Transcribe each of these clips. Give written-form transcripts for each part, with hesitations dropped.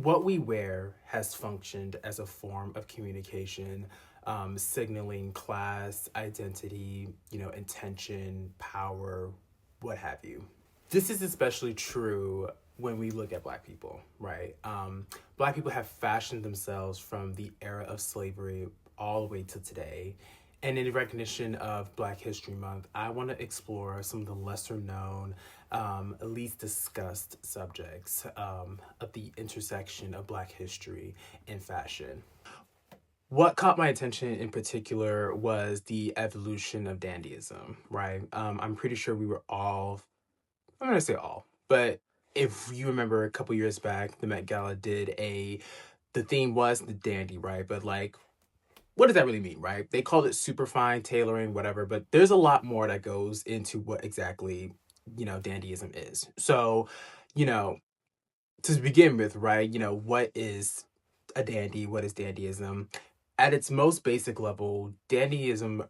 What we wear has functioned as a form of communication, signaling class, identity, intention, power, what have you. This is especially true when we look at Black people, right? Black people have fashioned themselves from the era of slavery all the way to today. And in recognition of Black History Month, I want to explore some of the lesser known, least discussed subjects of the intersection of Black history and fashion. What caught my attention in particular was the evolution of dandyism, right? I'm pretty sure we were all, I'm going to say all, but if you remember a couple years back, the Met Gala the theme was the dandy, right? But like, what does that really mean, right? They called it superfine tailoring, whatever, but there's a lot more that goes into what exactly, dandyism is. So, you know, to begin with, right, what is a dandy? What is dandyism? At its most basic level, dandyism,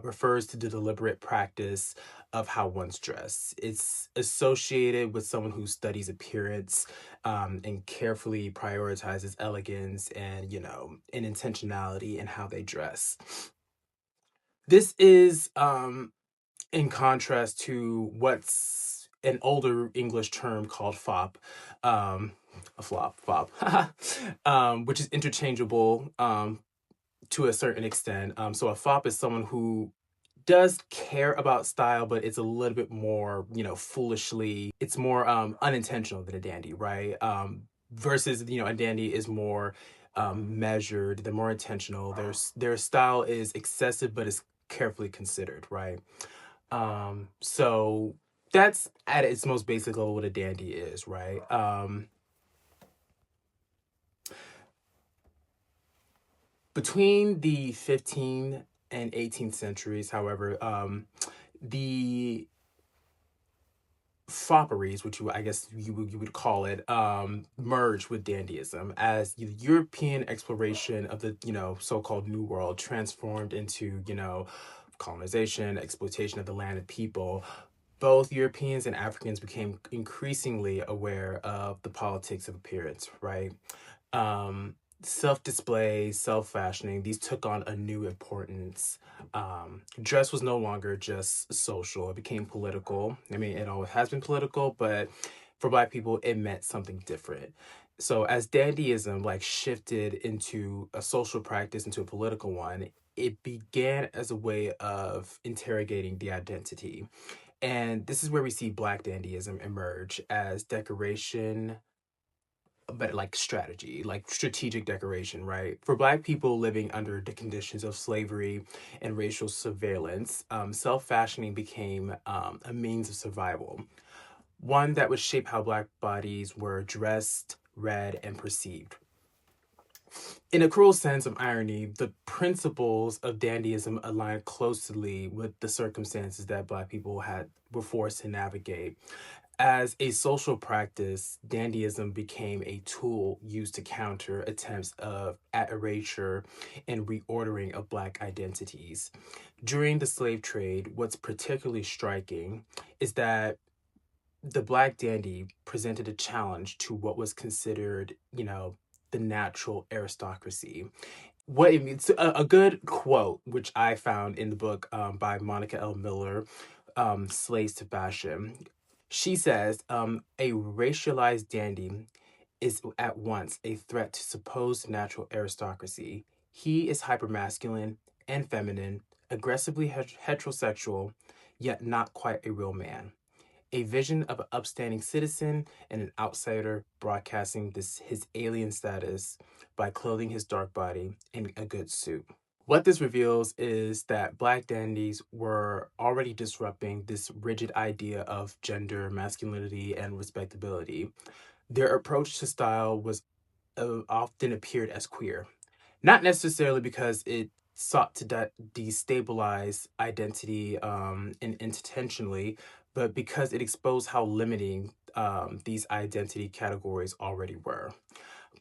refers to the deliberate practice of how one's dressed. It's associated with someone who studies appearance, and carefully prioritizes elegance and intentionality in how they dress. This is in contrast to what's an older English term called fop, a flop, fop, which is interchangeable to a certain extent. So a fop is someone who does care about style, but it's a little bit more, foolishly, it's more unintentional than a dandy, right? Versus, a dandy is more measured, they're more intentional. Their style is excessive, but it's carefully considered, right? So that's at its most basic level what a dandy is, right? Between the 15th and 18th centuries, however, the fopperies, which I guess you would call it, merged with dandyism as the European exploration of the so-called New World transformed into colonization, exploitation of the land and people. Both Europeans and Africans became increasingly aware of the politics of appearance, right? Um, Self-display, self-fashioning, these took on a new importance. Dress was no longer just social, it became political. I mean, it always has been political, but for Black people, it meant something different. So as dandyism like shifted into a social practice, into a political one, it began as a way of interrogating the identity. And this is where we see Black dandyism emerge as decoration, but like strategy, like strategic decoration, right? For Black people living under the conditions of slavery and racial surveillance, self fashioning became a means of survival, one that would shape how Black bodies were dressed, read, and perceived. In a cruel sense of irony, the principles of dandyism align closely with the circumstances that Black people were forced to navigate. As a social practice, dandyism became a tool used to counter attempts of erasure and reordering of Black identities. During the slave trade, what's particularly striking is that the Black dandy presented a challenge to what was considered, the natural aristocracy. What it means, a good quote, which I found in the book by Monica L. Miller, Slaves to Fashion. She says, a racialized dandy is at once a threat to supposed natural aristocracy. He is hypermasculine and feminine, aggressively heterosexual, yet not quite a real man. A vision of an upstanding citizen and an outsider broadcasting his alien status by clothing his dark body in a good suit. What this reveals is that Black dandies were already disrupting this rigid idea of gender, masculinity, and respectability. Their approach to style was often appeared as queer, not necessarily because it sought to destabilize identity and intentionally, but because it exposed how limiting these identity categories already were.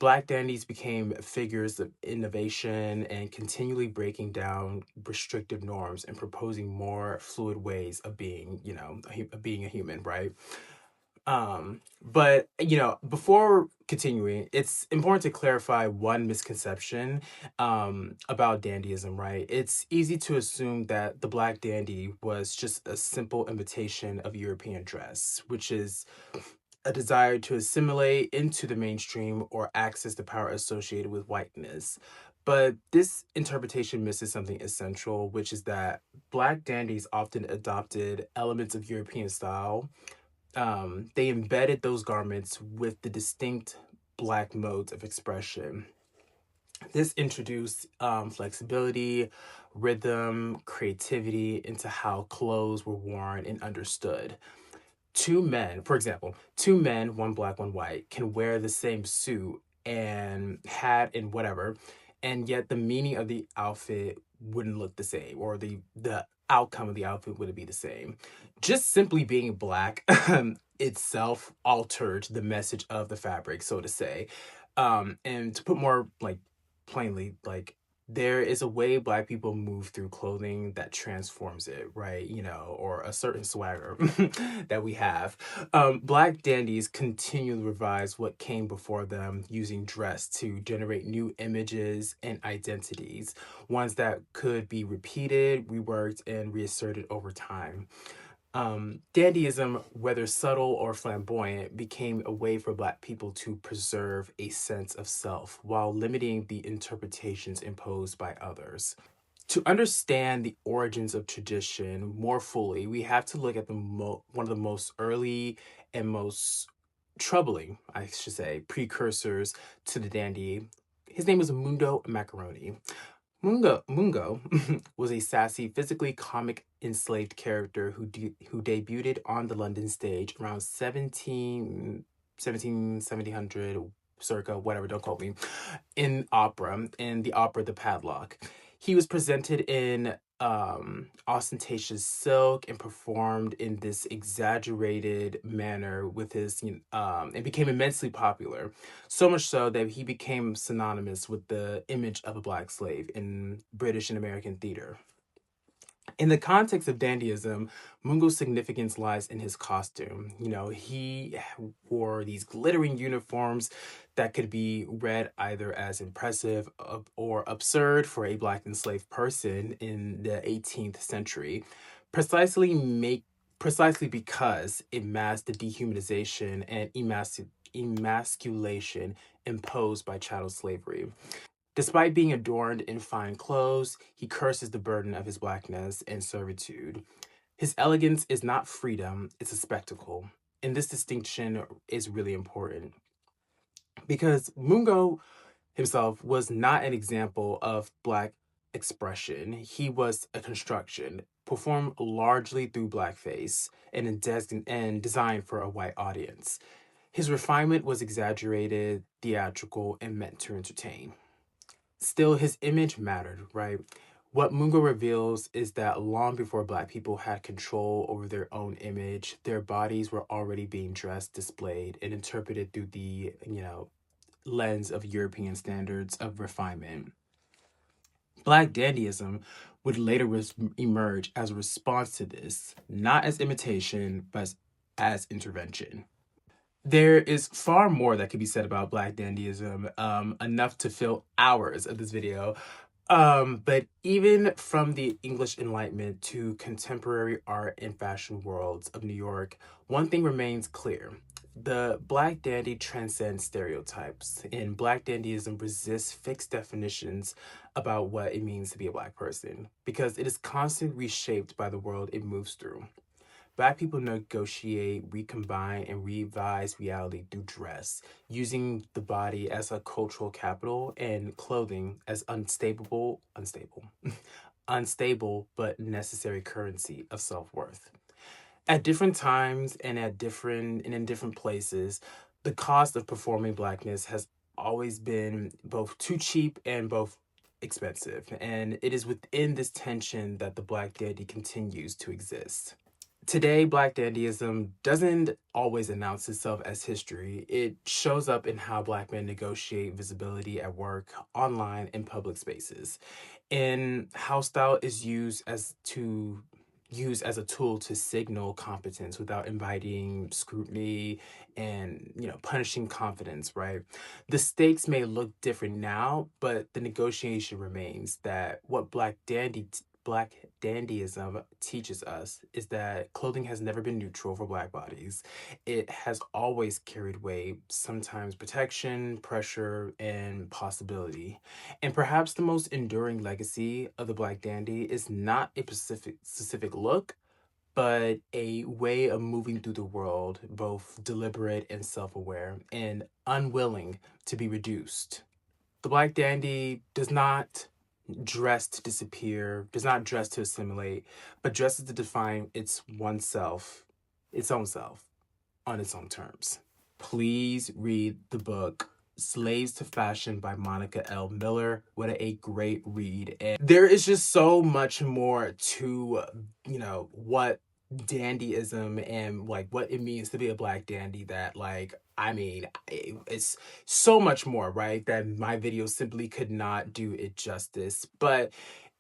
Black dandies became figures of innovation and continually breaking down restrictive norms and proposing more fluid ways of being, of being a human, right? But before continuing, it's important to clarify one misconception about dandyism, right? It's easy to assume that the black dandy was just a simple imitation of European dress, which is a desire to assimilate into the mainstream or access the power associated with whiteness. But this interpretation misses something essential, which is that black dandies often adopted elements of European style. They embedded those garments with the distinct black modes of expression. This introduced flexibility, rhythm, creativity into how clothes were worn and understood. Two men, for example, two men, one black, one white, can wear the same suit and hat and whatever, and yet the meaning of the outfit wouldn't look the same, or the outcome of the outfit wouldn't be the same. Just simply being black itself altered the message of the fabric, so to say. And to put more like plainly, like there is a way black people move through clothing that transforms it, right? Or a certain swagger that we have. Black dandies continue to revise what came before them using dress to generate new images and identities, ones that could be repeated, reworked, and reasserted over time. Dandyism, whether subtle or flamboyant, became a way for Black people to preserve a sense of self while limiting the interpretations imposed by others. To understand the origins of tradition more fully, we have to look at one of the most early and most troubling, I should say, precursors to the dandy. His name was Mundo Macaroni. Mungo was a sassy, physically comic enslaved character who debuted on the London stage around 1700, circa, whatever, don't quote me, in the opera The Padlock. He was presented in ostentatious silk and performed in this exaggerated manner with and became immensely popular, so much so that he became synonymous with the image of a black slave in British and American theater. In the context of dandyism, Mungo's significance lies in his costume. He wore these glittering uniforms that could be read either as impressive or absurd for a black enslaved person in the 18th century, precisely because it masked the dehumanization and emasculation imposed by chattel slavery. Despite being adorned in fine clothes, he curses the burden of his blackness and servitude. His elegance is not freedom, it's a spectacle. And this distinction is really important because Mungo himself was not an example of black expression. He was a construction performed largely through blackface and designed for a white audience. His refinement was exaggerated, theatrical, and meant to entertain. Still, his image mattered, right? What Mungo reveals is that long before Black people had control over their own image, their bodies were already being dressed, displayed, and interpreted through the lens of European standards of refinement. Black dandyism would later emerge as a response to this, not as imitation, but as intervention. There is far more that could be said about Black dandyism, enough to fill hours of this video. But even from the English Enlightenment to contemporary art and fashion worlds of New York, one thing remains clear. The Black dandy transcends stereotypes, and Black dandyism resists fixed definitions about what it means to be a Black person because it is constantly reshaped by the world it moves through. Black people negotiate, recombine, and revise reality through dress, using the body as a cultural capital and clothing as unstable but necessary currency of self-worth. At different times and in different places, the cost of performing blackness has always been both too cheap and both expensive. And it is within this tension that the Black dandy continues to exist. Today, Black dandyism doesn't always announce itself as history. It shows up in how Black men negotiate visibility at work, online, and public spaces, and how style is used as to used as a tool to signal competence without inviting scrutiny and, punishing confidence, right? The stakes may look different now, but the negotiation remains that what Black dandyism teaches us is that clothing has never been neutral for Black bodies. It has always carried weight, sometimes protection, pressure, and possibility. And perhaps the most enduring legacy of the Black Dandy is not a specific look, but a way of moving through the world, both deliberate and self aware, and unwilling to be reduced. The Black Dandy does not dress to disappear, does not dress to assimilate, but dresses to define its own self, on its own terms. Please read the book Slaves to Fashion by Monica L. Miller. What a great read. And there is just so much more to, what dandyism and like what it means to be a Black dandy that it's so much more, right? That my video simply could not do it justice. But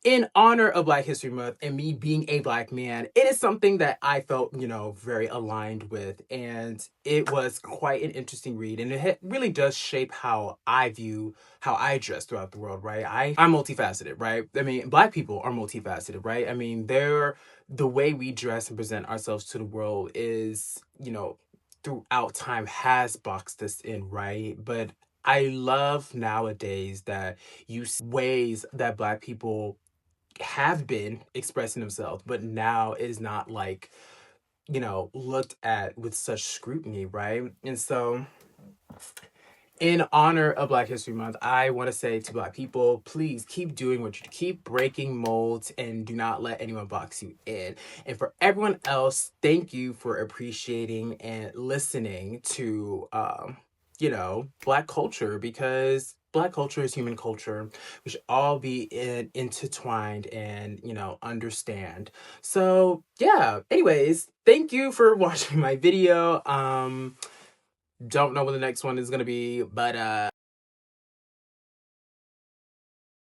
in honor of Black History Month and me being a Black man, it is something that I felt, very aligned with. And it was quite an interesting read. And it really does shape how I dress throughout the world, right? I'm multifaceted, right? I mean, Black people are multifaceted, right? I mean, the way we dress and present ourselves to the world is, throughout time has boxed us in, right? But I love nowadays that you see ways that Black people have been expressing themselves, but now it is not like, looked at with such scrutiny, right? And so, in honor of Black History Month, I want to say to Black people, please keep doing what you keep breaking molds and do not let anyone box you in. And for everyone else, thank you for appreciating and listening to, Black culture, because Black culture is human culture. We should all be intertwined and, understand. So, yeah, anyways, thank you for watching my video. Don't know what the next one is going to be, but